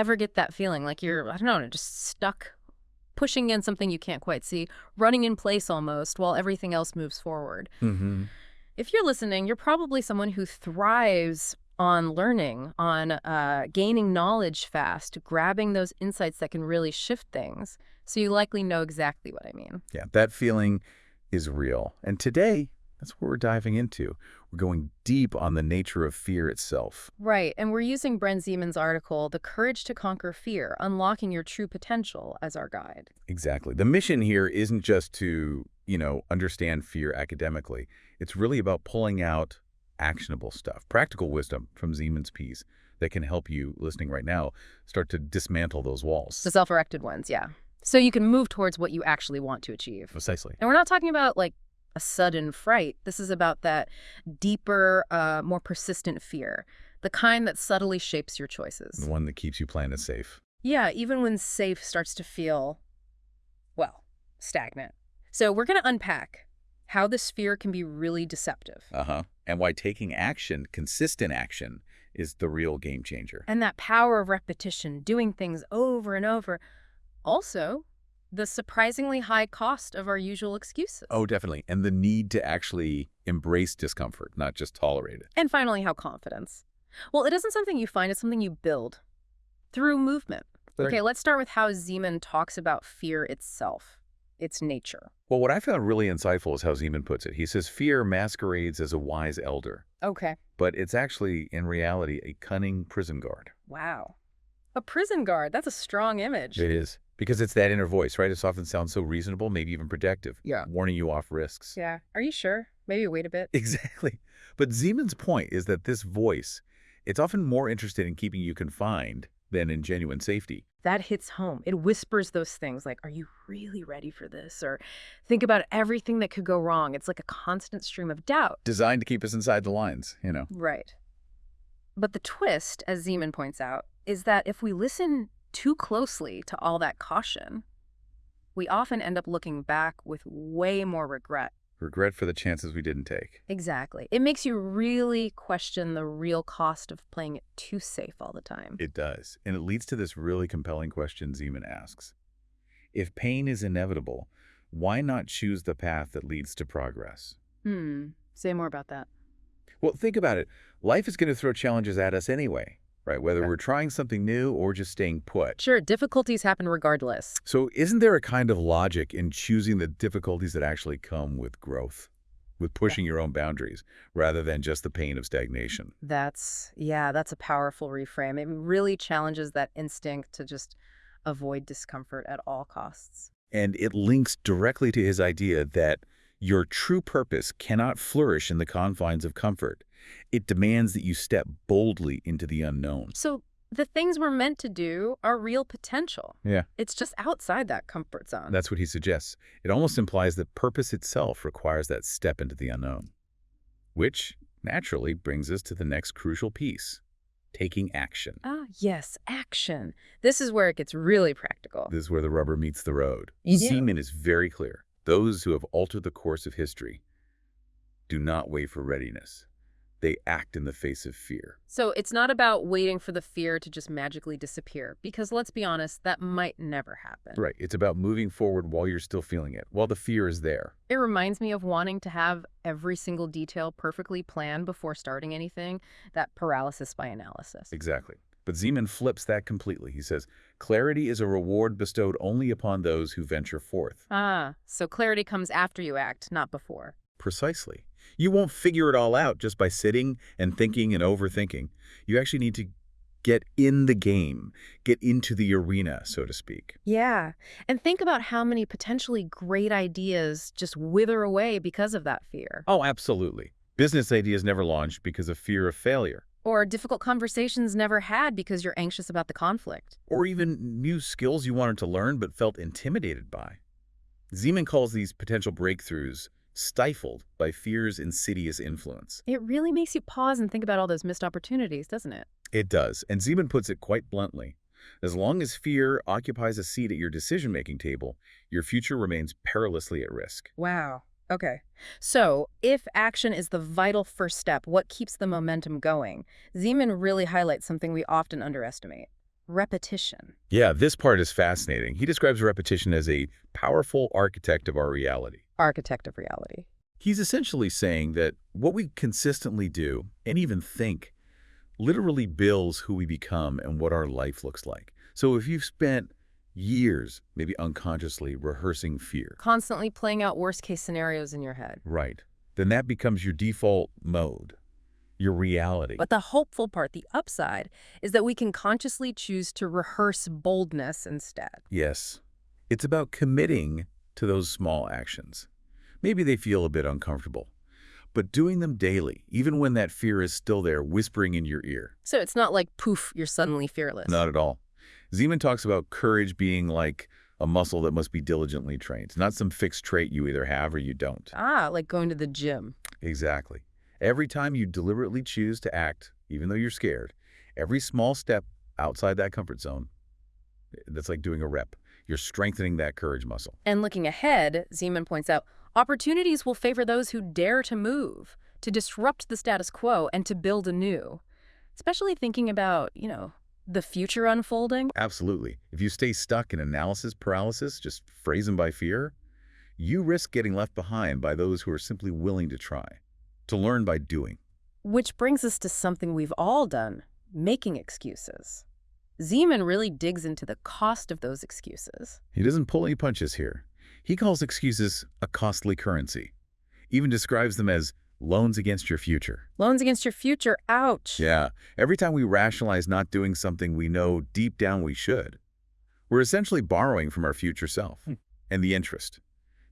Ever get that feeling like you're, I don't know, just stuck, pushing against something you can't quite see, running in place almost while everything else moves forward? Mm-hmm. If you're listening, you're probably someone who thrives on learning, on gaining knowledge fast, grabbing those insights that can really shift things. So you likely know exactly what I mean. Yeah, that feeling is real. And today, that's what we're diving into. We're going deep on the nature of fear itself. Right, and we're using Bren Zeman's article, The Courage to Conquer Fear, Unlocking Your True Potential, as our guide. Exactly. The mission here isn't just to, understand fear academically. It's really about pulling out actionable stuff, practical wisdom from Zeman's piece that can help you, listening right now, start to dismantle those walls. The self-erected ones, yeah. So you can move towards what you actually want to achieve. Precisely. And we're not talking about, like, a sudden fright. This is about that deeper, more persistent fear, the kind that subtly shapes your choices. The one that keeps you playing it safe. Yeah, even when safe starts to feel, well, stagnant. So we're going to unpack how this fear can be really deceptive. Uh-huh. And why taking action, consistent action, is the real game changer. And that power of repetition, doing things over and over. Also, the surprisingly high cost of our usual excuses. Oh, definitely. And the need to actually embrace discomfort, not just tolerate it. And finally, how confidence. Well, it isn't something you find, it's something you build through movement. Right. Okay, let's start with how Zeman talks about fear itself, its nature. Well, what I found really insightful is how Zeman puts it. He says fear masquerades as a wise elder, Okay. but it's actually, in reality, a cunning prison guard. Wow. A prison guard, that's a strong image. It is. Because it's that inner voice, right? It often sounds so reasonable, maybe even protective. Yeah. Warning you off risks. Yeah. Are you sure? Maybe wait a bit. Exactly. But Zeman's point is that this voice, it's often more interested in keeping you confined than in genuine safety. That hits home. It whispers those things like, are you really ready for this? Or think about everything that could go wrong. It's like a constant stream of doubt. Designed to keep us inside the lines, Right. But the twist, as Zeman points out, is that if we listen too closely to all that caution, we often end up looking back with way more regret. Regret for the chances we didn't take. Exactly. It makes you really question the real cost of playing it too safe all the time. It does. And it leads to this really compelling question Zeman asks. If pain is inevitable, why not choose the path that leads to progress? Say more about that. Well, think about it. Life is going to throw challenges at us anyway, right? Whether we're trying something new or just staying put. Sure, difficulties happen regardless. So isn't there a kind of logic in choosing the difficulties that actually come with growth, with pushing your own boundaries, rather than just the pain of stagnation? That's a powerful reframe. It really challenges that instinct to just avoid discomfort at all costs. And it links directly to his idea that your true purpose cannot flourish in the confines of comfort. It demands that you step boldly into the unknown. So the things we're meant to do are real potential. Yeah. It's just outside that comfort zone. That's what he suggests. It almost implies that purpose itself requires that step into the unknown. Which, naturally, brings us to the next crucial piece. Taking action. Ah, yes, action. This is where it gets really practical. This is where the rubber meets the road. Yeah. Zeman is very clear. Those who have altered the course of history do not wait for readiness. They act in the face of fear. So it's not about waiting for the fear to just magically disappear, because let's be honest, that might never happen. Right. It's about moving forward while you're still feeling it, while the fear is there. It reminds me of wanting to have every single detail perfectly planned before starting anything, that paralysis by analysis. Exactly. But Zeman flips that completely. He says, clarity is a reward bestowed only upon those who venture forth. Ah, so clarity comes after you act, not before. Precisely. You won't figure it all out just by sitting and thinking and overthinking. You actually need to get in the game, get into the arena, so to speak. Yeah, and think about how many potentially great ideas just wither away because of that fear. Oh, absolutely. Business ideas never launch because of fear of failure. Or difficult conversations never had because you're anxious about the conflict. Or even new skills you wanted to learn but felt intimidated by. Zeman calls these potential breakthroughs stifled by fear's insidious influence. It really makes you pause and think about all those missed opportunities, doesn't it? It does, and Zeman puts it quite bluntly. As long as fear occupies a seat at your decision-making table, your future remains perilously at risk. Wow. Okay. So, if action is the vital first step, what keeps the momentum going? Zeman really highlights something we often underestimate: repetition. Yeah, this part is fascinating. He describes repetition as a powerful architect of our reality. Architect of reality. He's essentially saying that what we consistently do, and even think, literally builds who we become and what our life looks like. So if you've spent years, maybe unconsciously, rehearsing fear, Constantly playing out worst-case scenarios in your head. right, then that becomes your default mode, your reality. But the hopeful part, the upside, is that we can consciously choose to rehearse boldness instead. Yes, it's about committing to those small actions. Maybe they feel a bit uncomfortable, but doing them daily, even when that fear is still there whispering in your ear. So it's not like, poof, you're suddenly fearless. Not at all. Zeman talks about courage being like a muscle that must be diligently trained, not some fixed trait you either have or you don't. Ah, like going to the gym. Exactly. Every time you deliberately choose to act, even though you're scared, every small step outside that comfort zone, that's like doing a rep. You're strengthening that courage muscle. And looking ahead, Zeman points out, opportunities will favor those who dare to move, to disrupt the status quo, and to build anew. Especially thinking about, the future unfolding. Absolutely. If you stay stuck in analysis paralysis, just frozen by fear, you risk getting left behind by those who are simply willing to try, to learn by doing. Which brings us to something we've all done, making excuses. Zeman really digs into the cost of those excuses. He doesn't pull any punches here. He calls excuses a costly currency, even describes them as loans against your future. Loans against your future, ouch. Yeah, every time we rationalize not doing something we know deep down we should, we're essentially borrowing from our future self and the interest.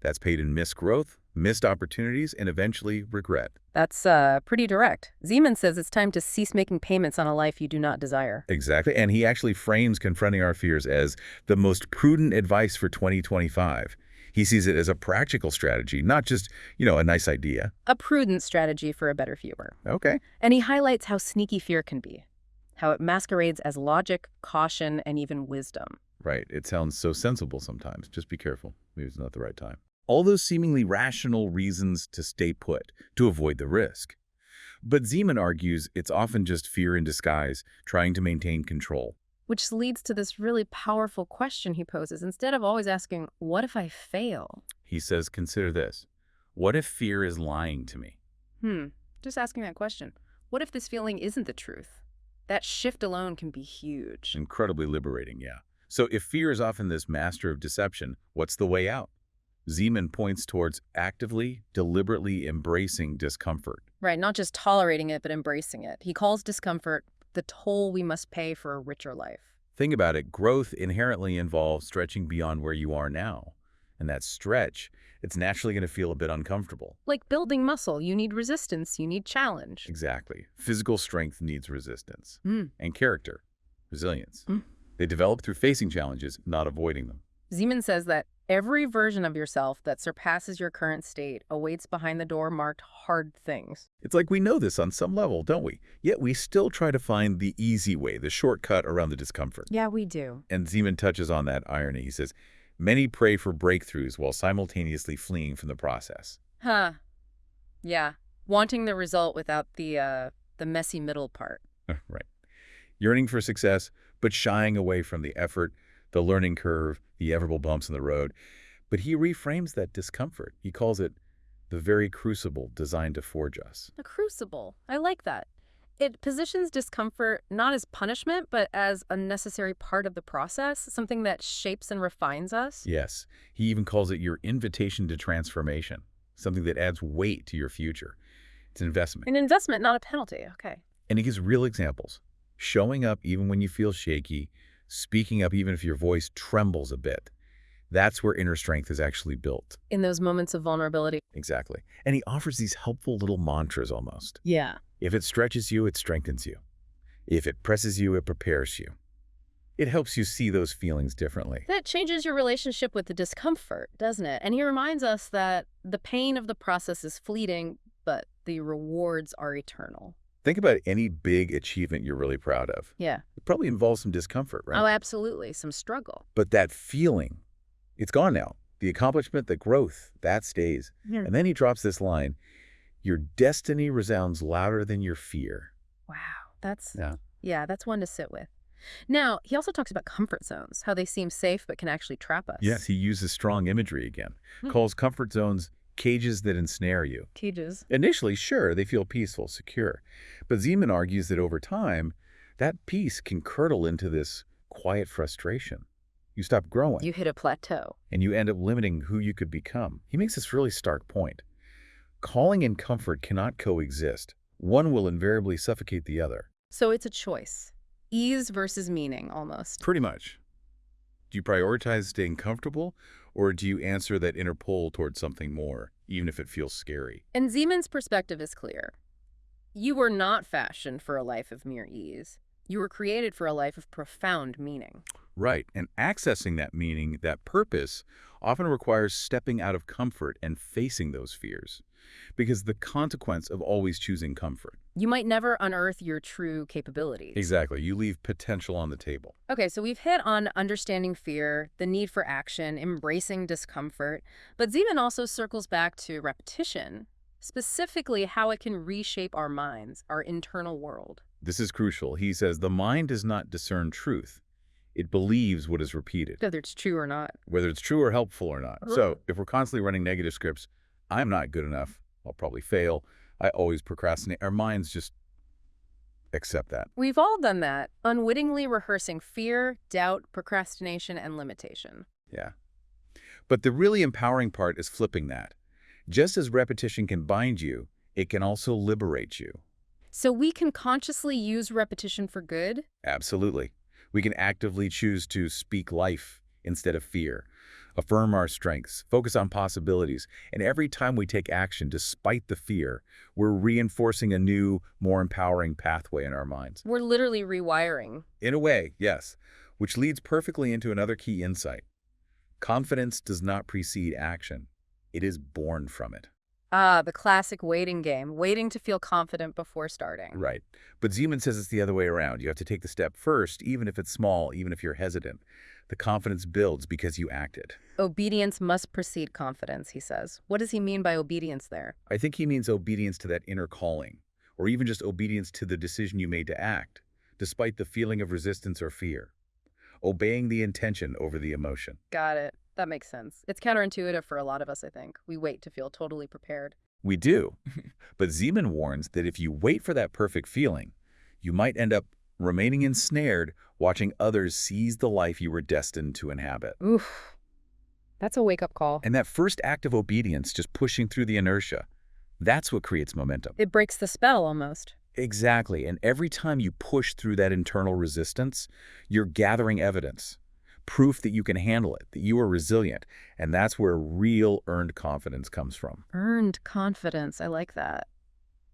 That's paid in missed growth, missed opportunities, and eventually regret. That's pretty direct. Zeman says it's time to cease making payments on a life you do not desire. Exactly, and he actually frames confronting our fears as the most prudent advice for 2025. He sees it as a practical strategy, not just, a nice idea. A prudent strategy for a better viewer. Okay. And he highlights how sneaky fear can be, how it masquerades as logic, caution, and even wisdom. Right. It sounds so sensible sometimes. Just be careful. Maybe it's not the right time. All those seemingly rational reasons to stay put, to avoid the risk. But Zeman argues it's often just fear in disguise, trying to maintain control. Which leads to this really powerful question he poses. Instead of always asking, what if I fail? He says, consider this. What if fear is lying to me? Just asking that question. What if this feeling isn't the truth? That shift alone can be huge. Incredibly liberating, yeah. So if fear is often this master of deception, what's the way out? Zeman points towards actively, deliberately embracing discomfort. Right, not just tolerating it, but embracing it. He calls discomfort the toll we must pay for a richer life. Think about it. Growth inherently involves stretching beyond where you are now. And that stretch, it's naturally going to feel a bit uncomfortable. Like building muscle, you need resistance, you need challenge. Exactly. Physical strength needs resistance. And character, resilience. Mm. They develop through facing challenges, not avoiding them. Zeman says that every version of yourself that surpasses your current state awaits behind the door marked hard things. It's like we know this on some level, don't we? Yet we still try to find the easy way, the shortcut around the discomfort. Yeah, we do. And Zeman touches on that irony. He says, many pray for breakthroughs while simultaneously fleeing from the process. Huh. Yeah. Wanting the result without the messy middle part. Right. Yearning for success, but shying away from the effort, the learning curve, the inevitable bumps in the road. But he reframes that discomfort. He calls it the very crucible designed to forge us. A crucible. I like that. It positions discomfort not as punishment, but as a necessary part of the process, something that shapes and refines us. Yes. He even calls it your invitation to transformation, something that adds weight to your future. It's an investment. An investment, not a penalty. Okay. And he gives real examples. Showing up even when you feel shaky, speaking up even if your voice trembles a bit. That's where inner strength is actually built. In those moments of vulnerability. Exactly. And he offers these helpful little mantras almost. Yeah. If it stretches you, it strengthens you. If it presses you, it prepares you. It helps you see those feelings differently. That changes your relationship with the discomfort, doesn't it? And he reminds us that the pain of the process is fleeting, but the rewards are eternal. Think about any big achievement you're really proud of. Yeah. It probably involves some discomfort, right? Oh, absolutely. Some struggle. But that feeling, it's gone now. The accomplishment, the growth, that stays. Yeah. And then he drops this line, your destiny resounds louder than your fear. Wow. That's one to sit with. Now, he also talks about comfort zones, how they seem safe but can actually trap Yes, us. he uses strong imagery again, Hmm. calls comfort zones cages that ensnare you. Cages. Initially, sure, they feel peaceful, secure. But Zeman argues that over time, that peace can curdle into this quiet frustration. You stop growing, You hit a plateau. and you end up limiting who you could become. He makes this really stark point. Calling and comfort cannot coexist. One will invariably suffocate the other. So it's a choice. Ease versus meaning, almost. Pretty much. Do you prioritize staying comfortable, or do you answer that inner pull towards something more, even if it feels scary? And Zeman's perspective is clear. You were not fashioned for a life of mere ease. You were created for a life of profound meaning. Right, and accessing that meaning, that purpose, often requires stepping out of comfort and facing those fears. Because the consequence of always choosing comfort. You might never unearth your true capabilities. Exactly, you leave potential on the table. Okay, so we've hit on understanding fear, the need for action, embracing discomfort, but Zeman also circles back to repetition, specifically how it can reshape our minds, our internal world. This is crucial. He says the mind does not discern truth. It believes what is repeated, Whether it's true or not. whether it's true or helpful or not. So if we're constantly running negative scripts, I'm not good enough, I'll probably fail, I always procrastinate, our minds just accept that. We've all done that, unwittingly rehearsing fear, doubt, procrastination, and limitation. Yeah. But the really empowering part is flipping that. Just as repetition can bind you, it can also liberate you. So we can consciously use repetition for good? Absolutely. We can actively choose to speak life instead of fear, affirm our strengths, focus on possibilities, and every time we take action despite the fear, we're reinforcing a new, more empowering pathway in our minds. We're literally rewiring. In a way, yes, which leads perfectly into another key insight. Confidence does not precede action. It is born from it. Ah, the classic waiting game, waiting to feel confident before starting. Right. But Zeman says it's the other way around. You have to take the step first, even if it's small, even if you're hesitant. The confidence builds because you acted. Obedience must precede confidence, he says. What does he mean by obedience there? I think he means obedience to that inner calling, or even just obedience to the decision you made to act, despite the feeling of resistance or fear. Obeying the intention over the emotion. Got it. That makes sense. It's counterintuitive for a lot of us, I think. We wait to feel totally prepared. We do. But Zeman warns that if you wait for that perfect feeling, you might end up remaining ensnared, watching others seize the life you were destined to inhabit. Oof. That's a wake-up call. And that first act of obedience, just pushing through the inertia, that's what creates momentum. It breaks the spell, almost. Exactly. And every time you push through that internal resistance, you're gathering evidence, proof that you can handle it, that you are resilient. And that's where real earned confidence comes from. Earned confidence. I like that.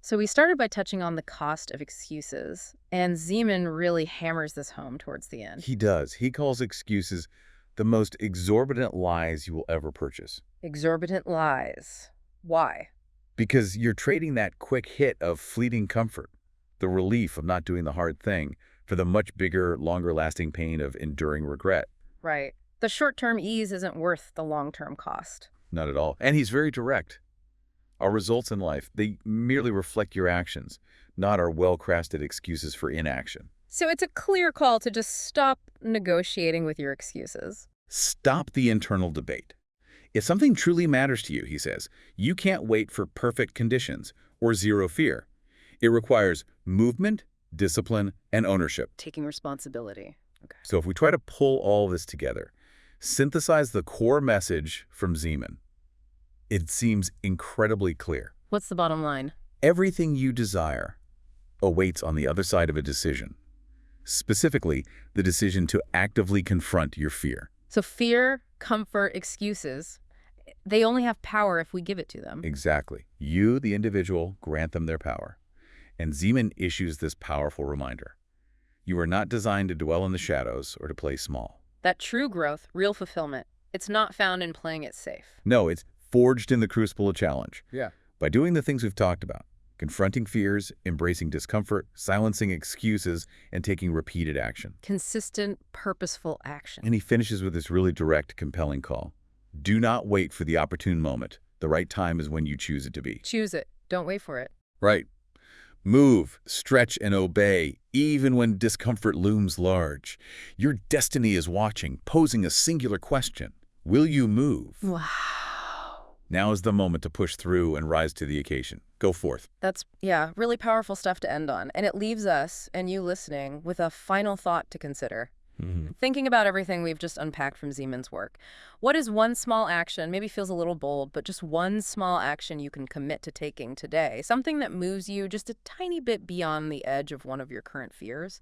So we started by touching on the cost of excuses, and Zeman really hammers this home towards the end. He does. He calls excuses the most exorbitant lies you will ever purchase. Exorbitant lies. Why? Because you're trading that quick hit of fleeting comfort, the relief of not doing the hard thing, for the much bigger, longer-lasting pain of enduring regret. Right. The short-term ease isn't worth the long-term cost. Not at all. And he's very direct. Our results in life, they merely reflect your actions, not our well-crafted excuses for inaction. So it's a clear call to just stop negotiating with your excuses. Stop the internal debate. If something truly matters to you, he says, you can't wait for perfect conditions or zero fear. It requires movement, discipline, and ownership. Taking responsibility. Okay. So if we try to pull all this together, synthesize the core message from Zeman, it seems incredibly clear. What's the bottom line? Everything you desire awaits on the other side of a decision. Specifically, the decision to actively confront your fear. So fear, comfort, excuses, they only have power if we give it to them. Exactly. You, the individual, grant them their power. And Zeman issues this powerful reminder. You are not designed to dwell in the shadows or to play small. That true growth, real fulfillment, it's not found in playing it safe. No, it's forged in the crucible of challenge. Yeah. By doing the things we've talked about, confronting fears, embracing discomfort, silencing excuses, and taking repeated action. Consistent, purposeful action. And he finishes with this really direct, compelling call. Do not wait for the opportune moment. The right time is when you choose it to be. Choose it. Don't wait for it. Right. Move, stretch, and obey, even when discomfort looms large. Your destiny is watching, posing a singular question. Will you move? Wow. Now is the moment to push through and rise to the occasion. Go forth. That's, yeah, really powerful stuff to end on. And it leaves us, and you listening, with a final thought to consider. Thinking about everything we've just unpacked from Siemens' work, what is one small action, maybe feels a little bold, but just one small action you can commit to taking today? Something that moves you just a tiny bit beyond the edge of one of your current fears?